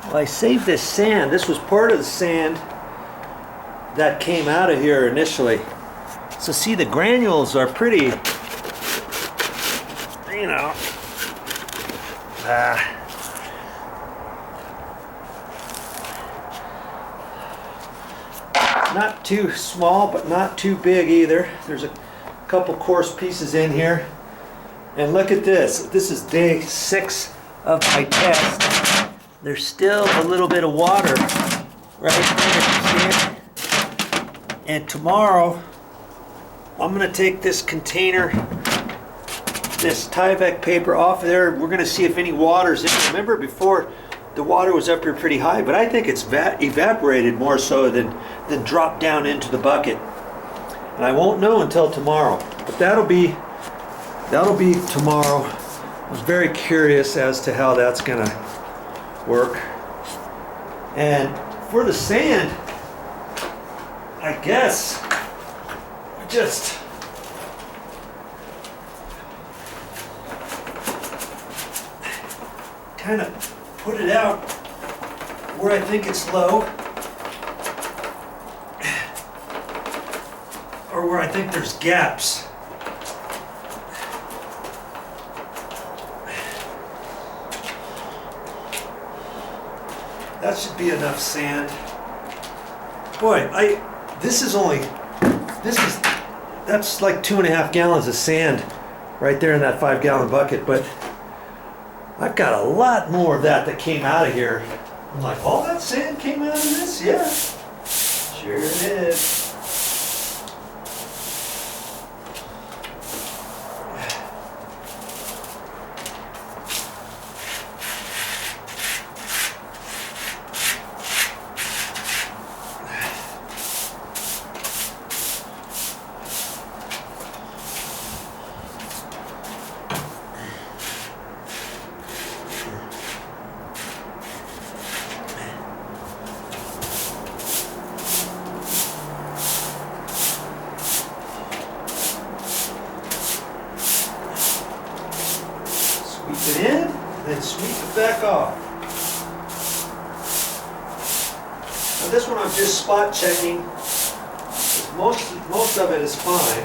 Well, I saved this sand. This was part of the sand that came out of here initially. So see, the granules are pretty, you know, not too small, but not too big either. There's a couple coarse pieces in here. And look at this. This is day 6 of my test. There's still a little bit of water right there. See it? And tomorrow, I'm going to take this container, this Tyvek paper off of there. We're going to see if any water's in it. Remember before, the water was up here pretty high, but I think it's evaporated more so than dropped down into the bucket. And I won't know until tomorrow, but that'll be tomorrow. I was very curious as to how that's going to work. And for the sand, I guess just kind of put it out where I think it's low, or where I think there's gaps. That should be enough sand. Boy, that's like 2.5 gallons of sand right there in that 5-gallon bucket, but I've got a lot more of that came out of here. I'm like, all that sand came out of this? Yeah, sure it is. Sweep it in, then sweep it back off. Now this one I'm just spot checking. Most of it is fine.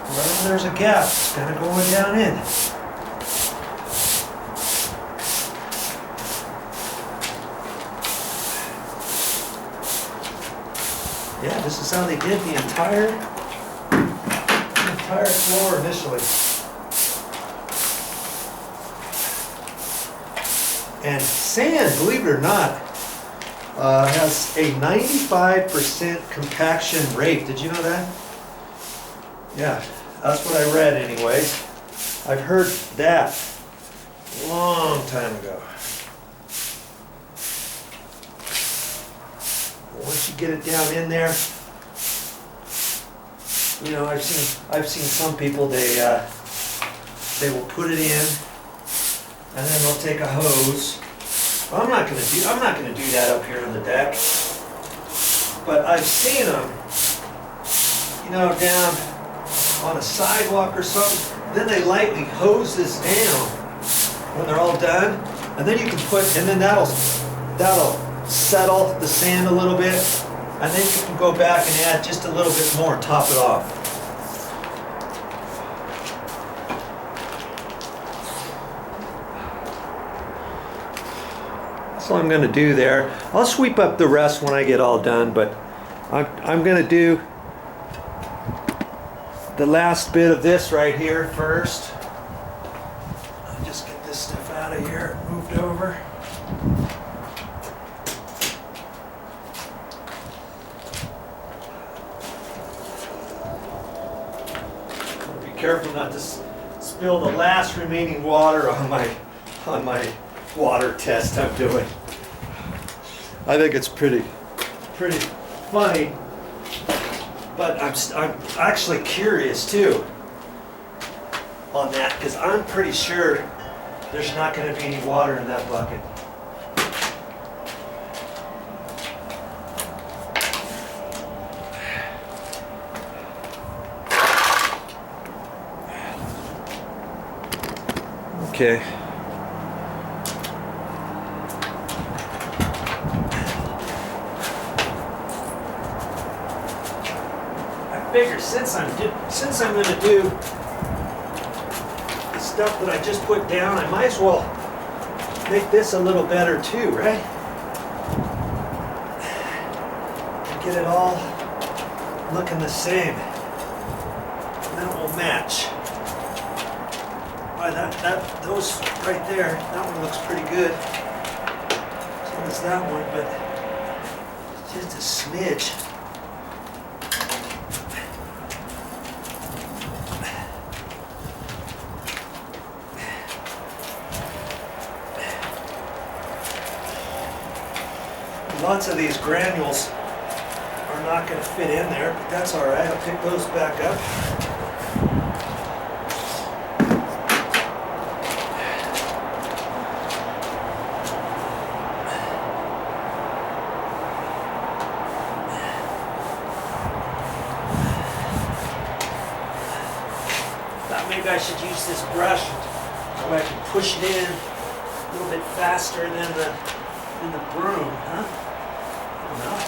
Wherever there's a gap, it's kind of going down in. Yeah, this is how they did the entire floor initially. And sand, believe it or not, has a 95% compaction rate. Did you know that? Yeah, that's what I read anyways. I've heard that a long time ago. Once you get it down in there, you know, I've seen some people, they will put it in and then they'll take a hose. Well, I'm not gonna do that up here on the deck. But I've seen them, you know, down on a sidewalk or something. Then they lightly hose this down when they're all done, and then you can and then that'll settle the sand a little bit, and then you can go back and add just a little bit more and top it off. That's all I'm going to do there. I'll sweep up the rest when I get all done, but I'm going to do the last bit of this right here first. I'll just get this stuff out of here, moved over. Careful not to spill the last remaining water on my water test I'm doing. I think it's pretty funny, but I'm actually curious too on that, because I'm pretty sure there's not going to be any water in that bucket. Okay. I figure since I'm going to do the stuff that I just put down, I might as well make this a little better too, right? Get it all looking the same. And then it will match. Boy, those right there, that one looks pretty good. So does that one, but just a smidge. Lots of these granules are not going to fit in there, but that's all right. I'll pick those back up. Thought maybe I should use this brush so I can push it in a little bit faster than the broom, huh? I don't know.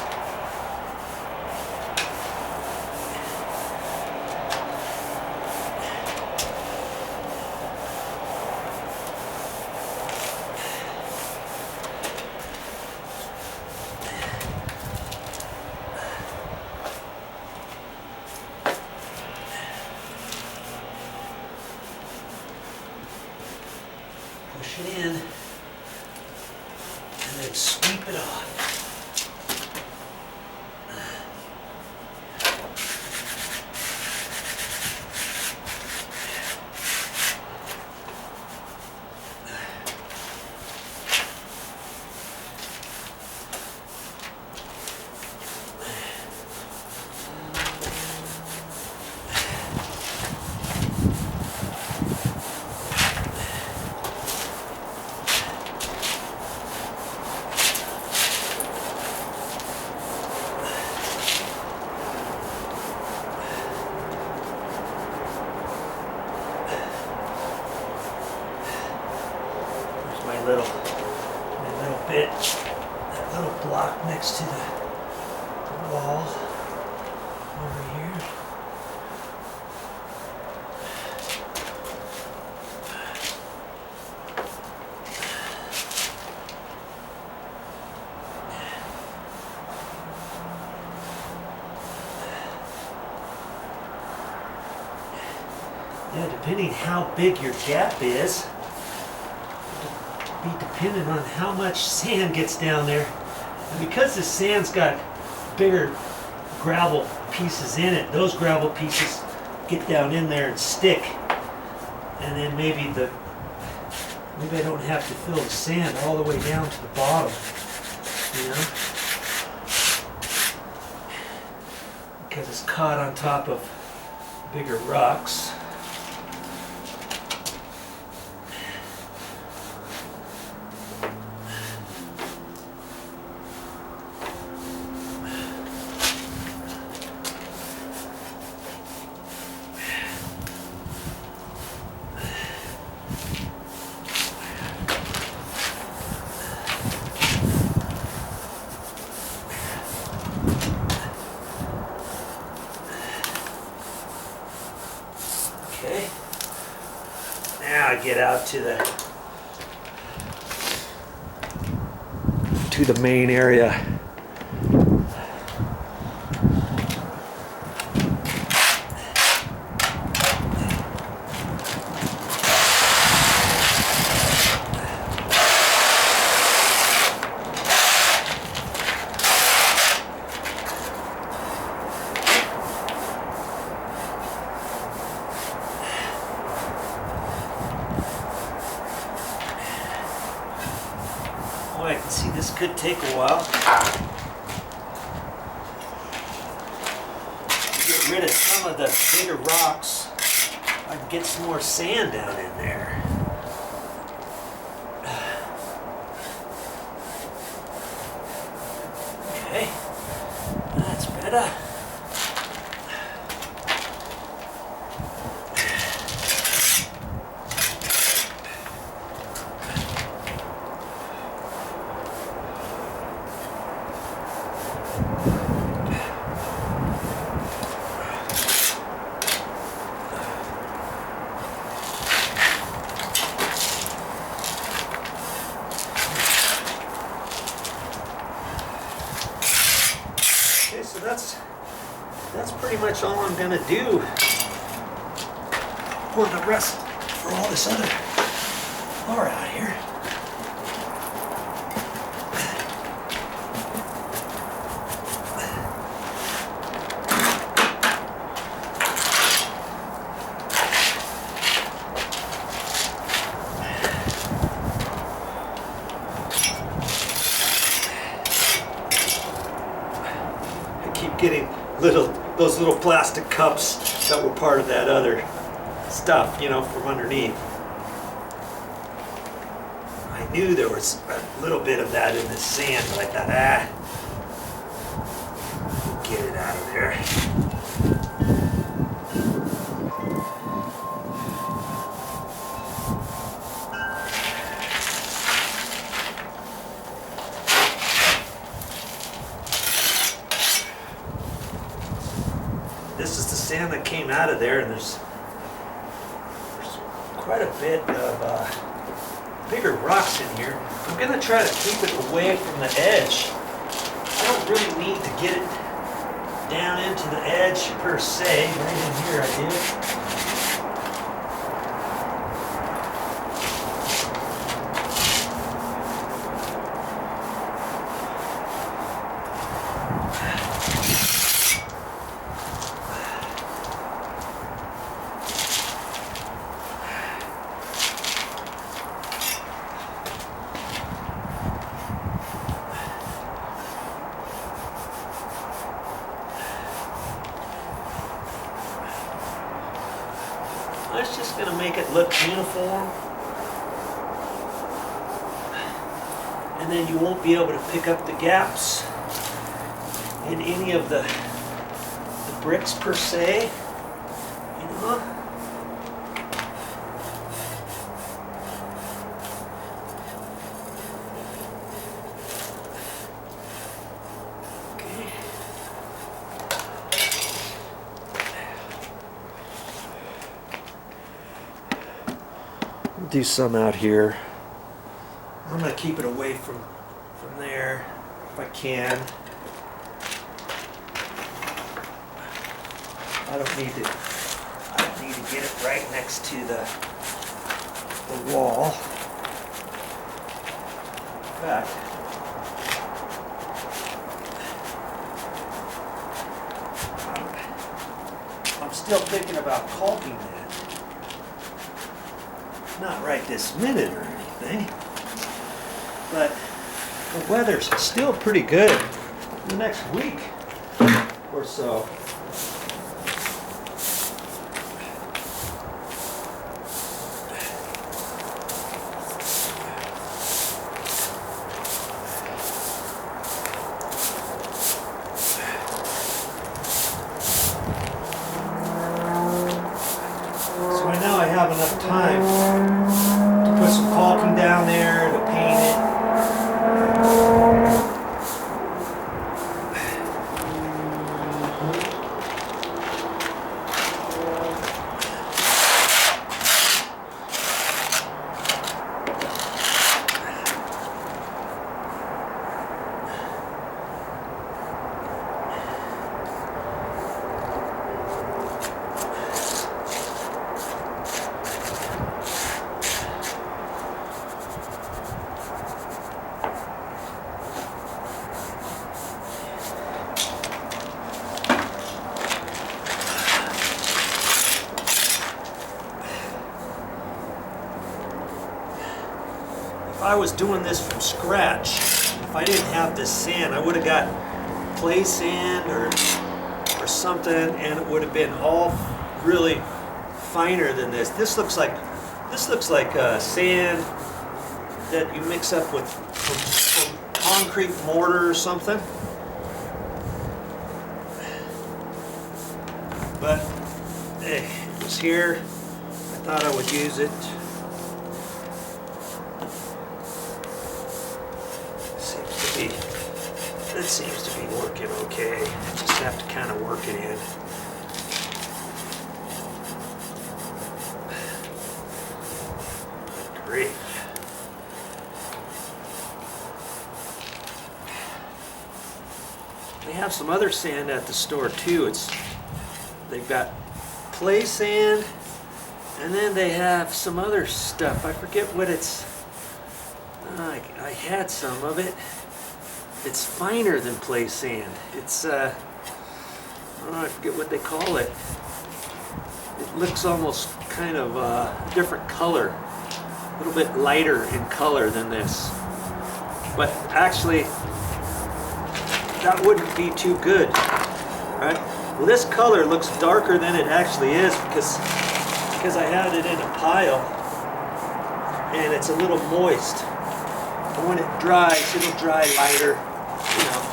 Push it in and then sweep it off. My little bit, that little block next to the wall over here. Yeah, depending how big your gap is, be dependent on how much sand gets down there. And because the sand's got bigger gravel pieces in it, those gravel pieces get down in there and stick. And then maybe I don't have to fill the sand all the way down to the bottom, you know? Because it's caught on top of bigger rocks. Okay, now I get out to the main area. I can see this could take a while. Get rid of some of the bigger rocks. I can get some more sand down in there. Okay, that's better. gonna do for the rest, for all this other floor out here. Getting those little plastic cups that were part of that other stuff, you know, from underneath. I knew there was a little bit of that in the sand, but I thought, get it out of there. This is the sand that came out of there, and there's quite a bit of bigger rocks in here. I'm going to try to keep it away from the edge. I don't really need to get it down into the edge per se. Right in here I do. That's just going to make it look uniform. And then you won't be able to pick up the gaps in any of the bricks per se. You know? Do some out here. I'm going to keep it away from there if I can. I don't need to get it right next to the wall. In fact, I'm still thinking about caulking that. Not right this minute or anything, but the weather's still pretty good the next week or so. So I know I have enough time to put some caulking down there, to paint it. If I was doing this from scratch, if I didn't have this sand, I would have got clay sand or something, and it would have been all really finer than this. This looks like sand that you mix up with some concrete mortar or something. But hey, it was here. I thought I would use it. It seems to be working okay. I just have to kind of work it in. Great. They have some other sand at the store too. They They've got play sand, and then they have some other stuff. I forget what it's. I had some of it. It's finer than play sand. It's I don't know, I forget what they call it. It looks almost kind of a different color, a little bit lighter in color than this. But actually, that wouldn't be too good, right? Well, this color looks darker than it actually is because I had it in a pile and it's a little moist. And when it dries, it'll dry lighter, you know.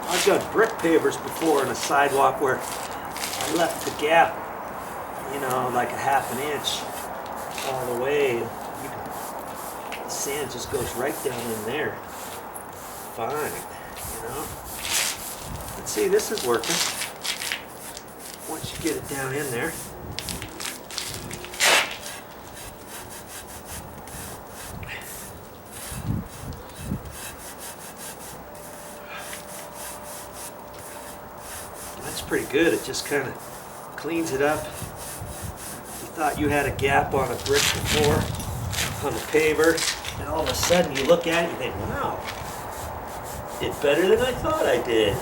I've done brick pavers before on a sidewalk where I left the gap, you know, like a ½ inch all the way. And the sand just goes right down in there. Fine, you know. Let's see, this is working. Once you get it down in there. That's pretty good. It just kind of cleans it up. You thought you had a gap on a brick before, on a paver, and all of a sudden you look at it and you think, wow, did better than I thought I did.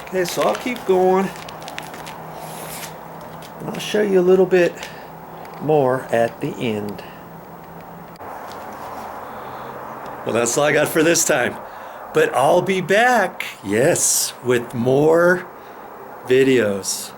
Okay, so I'll keep going. And I'll show you a little bit more at the end. Well, that's all I got for this time. But I'll be back, yes, with more videos.